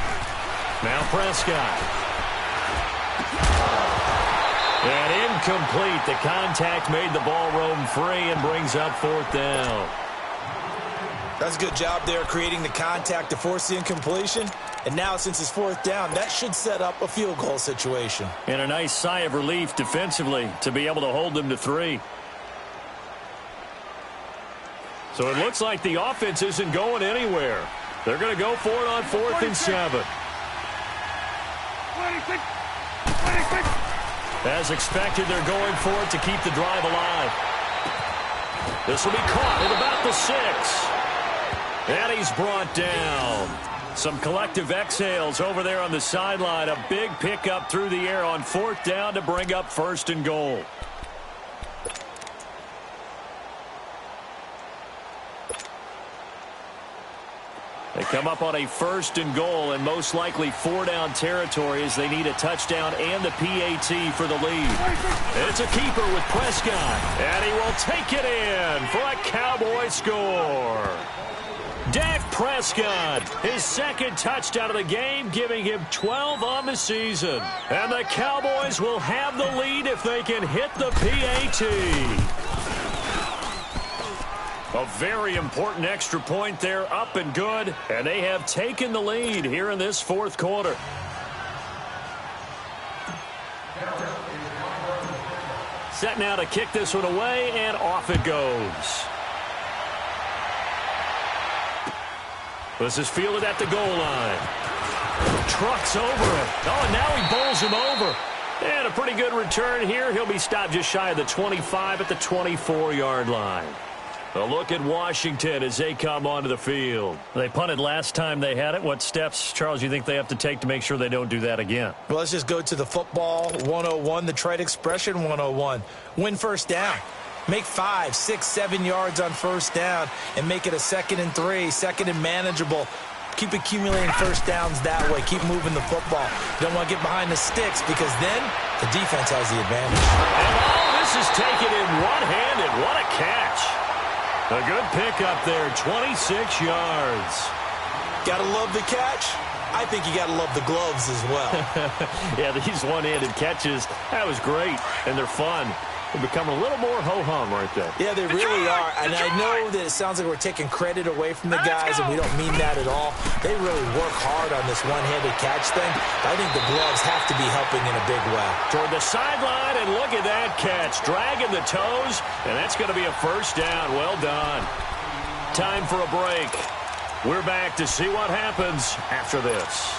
Speaker 1: Now Prescott. And incomplete. The contact made the ball roam free and brings up 4th down.
Speaker 2: That's a good job there creating the contact to force the incompletion. And now since it's 4th down, that should set up a field goal situation.
Speaker 1: And a nice sigh of relief defensively to be able to hold them to 3. So it looks like the offense isn't going anywhere. They're going to go for it on 4th and 7.
Speaker 3: 26.
Speaker 1: As expected, they're going for it to keep the drive alive. This will be caught at about the 6. And he's brought down. Some collective exhales over there on the sideline. A big pickup through the air on 4th down to bring up 1st and goal. They come up on a 1st and goal and most likely 4-down territory as they need a touchdown and the PAT for the lead. It's a keeper with Prescott, and he will take it in for a Cowboy score. Dak Prescott, his second touchdown of the game, giving him 12 on the season. And the Cowboys will have the lead if they can hit the PAT. A very important extra point there, up and good. And they have taken the lead here in this fourth quarter. Set now to kick this one away, and off it goes. This is fielded at the goal line. Trucks over him. Oh, and now he bowls him over. And a pretty good return here. He'll be stopped just shy of the 25 at the 24-yard line. A look at Washington as they come onto the field. They punted last time they had it. What steps, Charles, you think they have to take to make sure they don't do that again?
Speaker 2: Well, let's just go to the football 101, the trade expression 101. Win first down. Make 5, 6, 7 yards on first down and make it a 2nd and 3, 2nd and manageable. Keep accumulating first downs that way. Keep moving the football. You don't want to get behind the sticks because then the defense has the advantage.
Speaker 1: And all this is taken in one-handed. What a catch. A good pickup there, 26 yards.
Speaker 2: Gotta love the catch. I think you gotta love the gloves as well.
Speaker 1: Yeah, these one-handed catches, that was great, and they're fun. They become a little more ho-hum right there.
Speaker 2: Yeah, they really are. And I know that it sounds like we're taking credit away from the guys, and we don't mean that at all. They really work hard on this one-handed catch thing. I think the gloves have to be helping in a big way.
Speaker 1: Toward the sideline, and look at that catch. Dragging the toes, and that's going to be a first down. Well done. Time for a break. We're back to see what happens after this.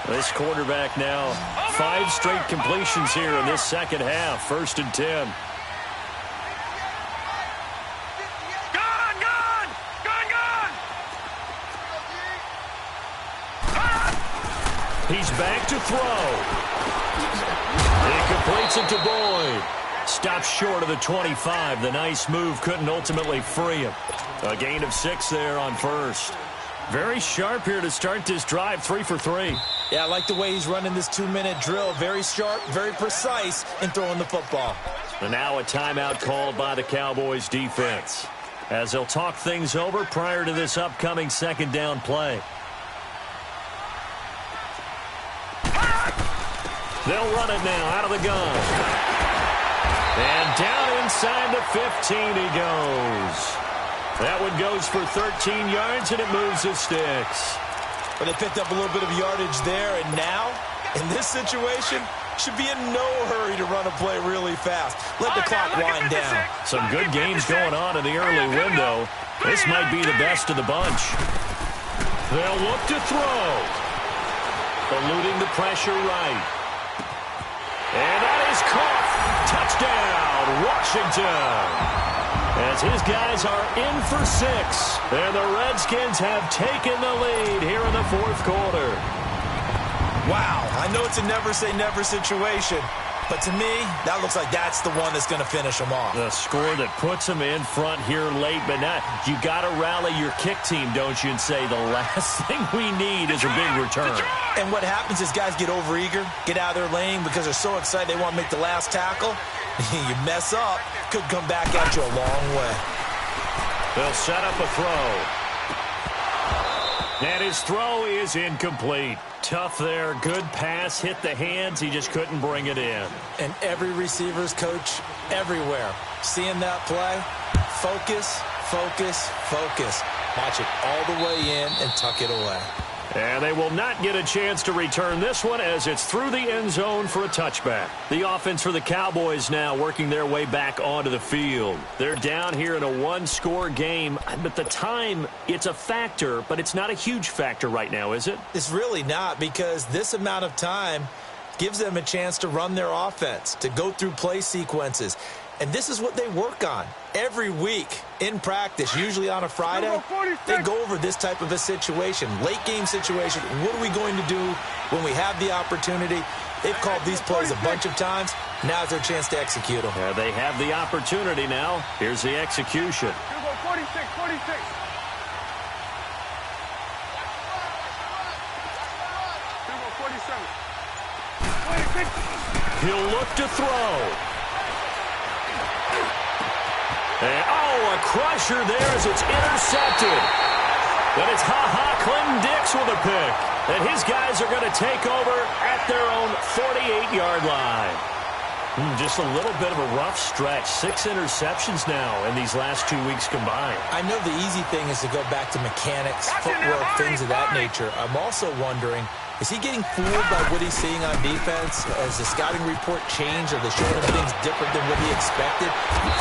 Speaker 1: This quarterback now, 5 straight completions here in this second half. 1st and 10. He's back to throw. He completes it to Boyd. Stops short of the 25. The nice move couldn't ultimately free him. A gain of 6 there on first. Very sharp here to start this drive, 3 for 3.
Speaker 2: Yeah, I like the way he's running this 2-minute drill. Very sharp, very precise in throwing the football.
Speaker 1: And now a timeout called by the Cowboys defense, as they'll talk things over prior to this upcoming second down play. They'll run it now out of the gun. And down inside the 15 he goes. That one goes for 13 yards, and it moves the sticks.
Speaker 2: But they picked up a little bit of yardage there, and now, in this situation, should be in no hurry to run a play really fast. Let the clock wind down.
Speaker 1: Some good games going on in the early window. This might be the best of the bunch. They'll look to throw. Eluding the pressure right. And that is caught. Touchdown, Washington. As his guys are in for 6. And the Redskins have taken the lead here in the fourth quarter.
Speaker 2: Wow, I know it's a never-say-never situation, but to me, that looks like that's the one that's going to finish them off.
Speaker 1: The score that puts them in front here late, but now you got to rally your kick team, don't you, and say the last thing we need is a big return.
Speaker 2: And what happens is guys get overeager, get out of their lane because they're so excited they want to make the last tackle. You mess up, could come back at you a long way.
Speaker 1: They'll set up a throw. And his throw is incomplete. Tough there, good pass, hit the hands, he just couldn't bring it in.
Speaker 2: And every receiver's coach everywhere, seeing that play, focus, focus, focus. Watch it all the way in and tuck it away.
Speaker 1: And they will not get a chance to return this one as it's through the end zone for a touchback. The offense for the Cowboys now working their way back onto the field. They're down here in a 1-score game, but the time, it's a factor, but it's not a huge factor right now, is it?
Speaker 2: It's really not, because this amount of time gives them a chance to run their offense, to go through play sequences. And this is what they work on every week in practice, usually on a Friday. They go over this type of a situation, late game situation. What are we going to do when we have the opportunity? They've called these plays a bunch of times. Now's their chance to execute them.
Speaker 1: They have the opportunity now. Here's the execution.
Speaker 3: 46.
Speaker 1: He'll look to throw. And, oh, a crusher there as it's intercepted. And it's Clinton Dix with a pick. And his guys are going to take over at their own 48-yard line. Just a little bit of a rough stretch. 6 interceptions now in these last 2 weeks combined.
Speaker 2: I know the easy thing is to go back to mechanics, footwork, things of that nature. I'm also wondering, is he getting fooled by what he's seeing on defense? Has the scouting report changed? Are they showing him things different than what he expected?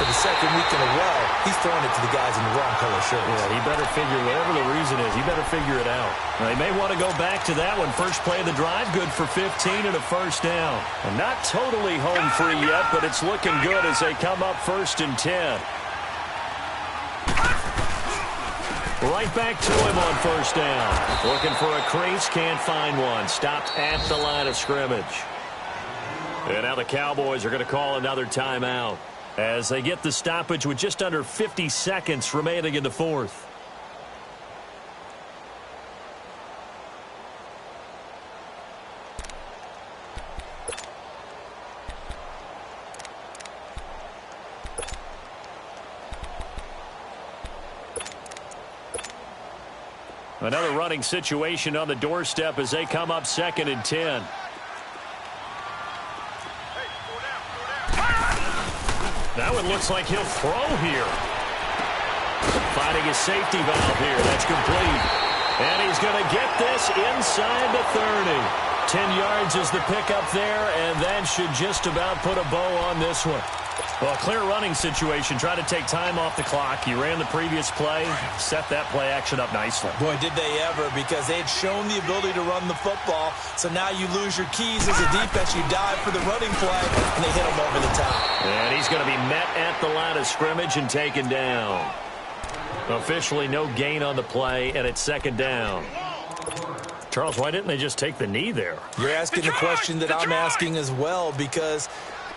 Speaker 2: For the second week in a row, he's throwing it to the guys in the wrong color shirts.
Speaker 1: Yeah, he better figure, whatever the reason is, he better figure it out. Now, he may want to go back to that one. First play of the drive, good for 15 and a first down. And not totally home free yet, but it's looking good as they come up 1st and 10. Right back to him on 1st down. Looking for a crease, can't find one. Stopped at the line of scrimmage. And now the Cowboys are going to call another timeout as they get the stoppage with just under 50 seconds remaining in the 4th. Another running situation on the doorstep as they come up 2nd and 10. That one looks like he'll throw here. Finding his safety valve here. That's complete. And he's going to get this inside the 30. 10 yards is the pickup there, and that should just about put a bow on this one. Well, clear running situation. Try to take time off the clock. You ran the previous play, set that play action up nicely.
Speaker 2: Boy, did they ever, because they had shown the ability to run the football. So now you lose your keys as a defense. You dive for the running play, and they hit him over the top.
Speaker 1: And he's going to be met at the line of scrimmage and taken down. Officially no gain on the play, and it's 2nd down. Charles, why didn't they just take the knee there?
Speaker 2: You're asking the question that I'm asking as well, because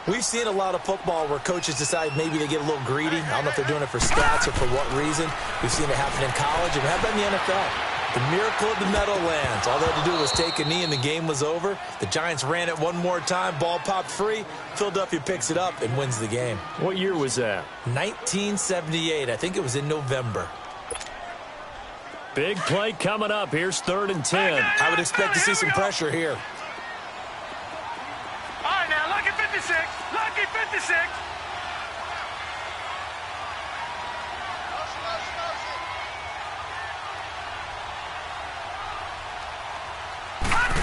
Speaker 2: we've seen a lot of football where coaches decide maybe they get a little greedy. I don't know if they're doing it for stats or for what reason. We've seen it happen in college, and how about in the NFL? The miracle of the Meadowlands. All they had to do was take a knee, and the game was over. The Giants ran it one more time. Ball popped free. Philadelphia picks it up and wins the game.
Speaker 1: What year was that?
Speaker 2: 1978. I think it was in November.
Speaker 1: Big play coming up. Here's 3rd and 10.
Speaker 2: I would expect to see some pressure here.
Speaker 3: All right, now, lucky 56. Lucky 56.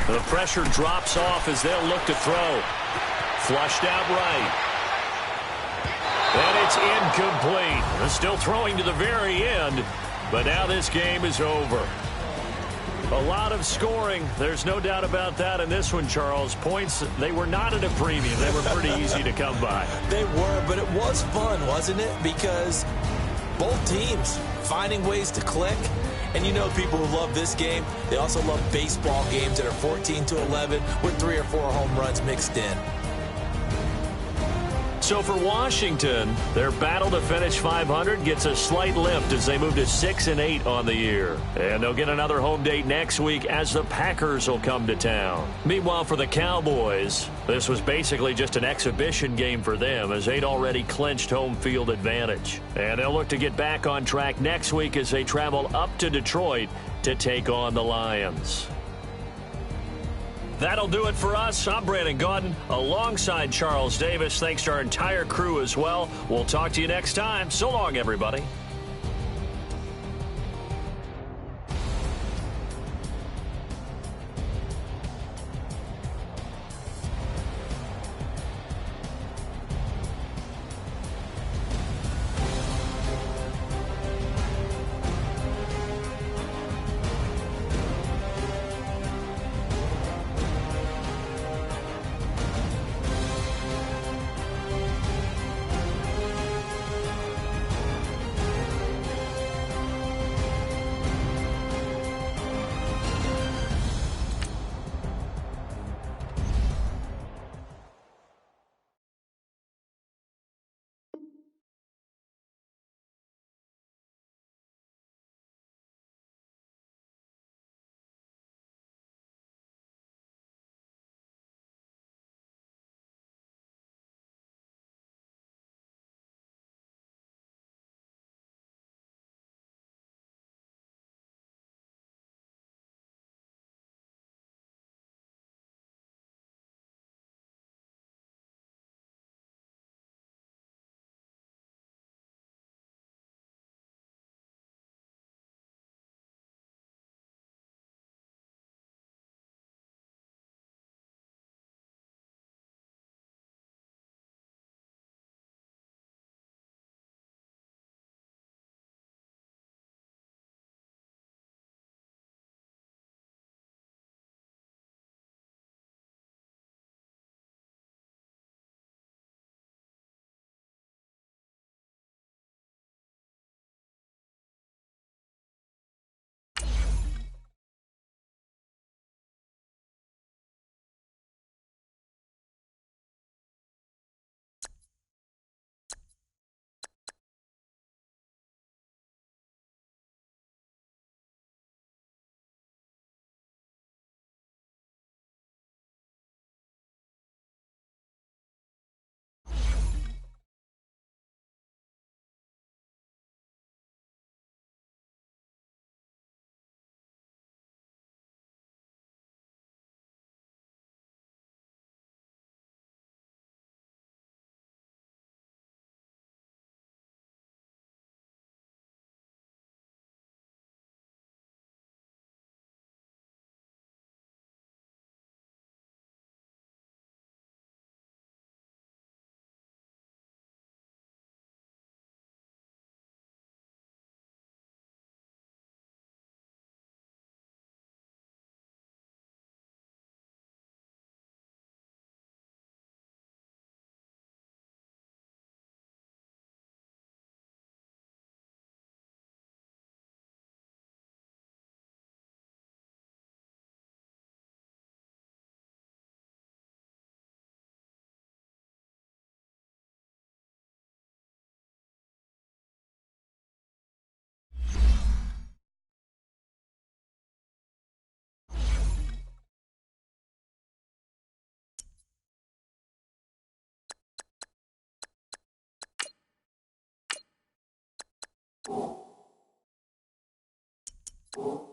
Speaker 1: The pressure drops off as they'll look to throw. Flushed out right. And it's incomplete. They're still throwing to the very end, but now this game is over. A lot of scoring. There's no doubt about that in this one, Charles. Points, they were not at a premium. They were pretty easy to come by.
Speaker 2: They were, but it was fun, wasn't it? Because both teams finding ways to click. And you know people who love this game, they also love baseball games that are 14-11 with 3 or 4 home runs mixed in.
Speaker 1: So for Washington, their battle to finish 500 gets a slight lift as they move to 6-8 on the year. And they'll get another home date next week as the Packers will come to town. Meanwhile, for the Cowboys, this was basically just an exhibition game for them as they'd already clinched home field advantage. And they'll look to get back on track next week as they travel up to Detroit to take on the Lions. That'll do it for us. I'm Brandon Gaudin alongside Charles Davis. Thanks to our entire crew as well. We'll talk to you next time. So long, everybody.
Speaker 4: you